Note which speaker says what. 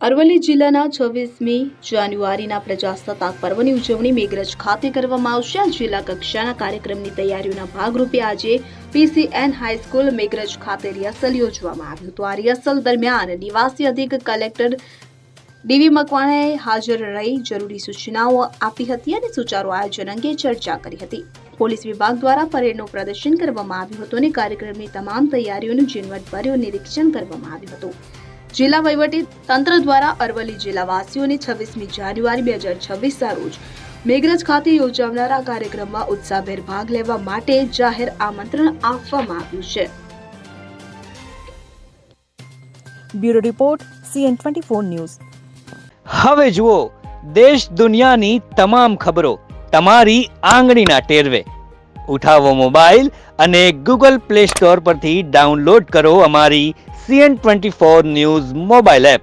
Speaker 1: અરવલ્લી જિલ્લાના 26મી જાન્યુઆરીના પ્રજાસત્તાક પર્વની ઉજવણી મેઘરજ ખાતે કરવામાં આવશે. આ જિલ્લા કક્ષાના કાર્યક્રમની તૈયારીઓના ભાગરૂપે આજે પીસીએન હાઈસ્કૂલ મેઘરજ ખાતે રિહર્સલ યોજવામાં આવ્યું હતું. આ રિહર્સલ દરમિયાન નિવાસી અધિક કલેક્ટર ડીવી મકવાણાએ હાજર રહી જરૂરી સૂચનાઓ આપી હતી અને સુચારુ આયોજન અંગે ચર્ચા કરી હતી. પોલીસ વિભાગ દ્વારા પરેડનું પ્રદર્શન કરવામાં આવ્યું હતું અને કાર્યક્રમની તમામ તૈયારીઓનું ઝીણવટભર્યું નિરીક્ષણ કરવામાં આવ્યું હતું. જિલ્લા વહીવટી તંત્ર દ્વારા અરવલ્લી જિલ્લાવાસીઓને 26મી જાન્યુઆરી 2026ના રોજ મેઘરજ ખાતે યોજાનારા કાર્યક્રમમાં ઉત્સાહભેર ભાગ લેવા માટે જાહેર આમંત્રણ આપવામાં આવ્યું છે.
Speaker 2: Bureau report CN24 news.
Speaker 3: હવે જુઓ દેશ દુનિયાની તમામ ખબરો તમારી આંગળીના ટેરવે. ઉઠાવો મોબાઈલ અને Google Play Store પરથી ડાઉનલોડ કરો અમારી CN24 ન્યૂઝ મોબાઈલ એપ.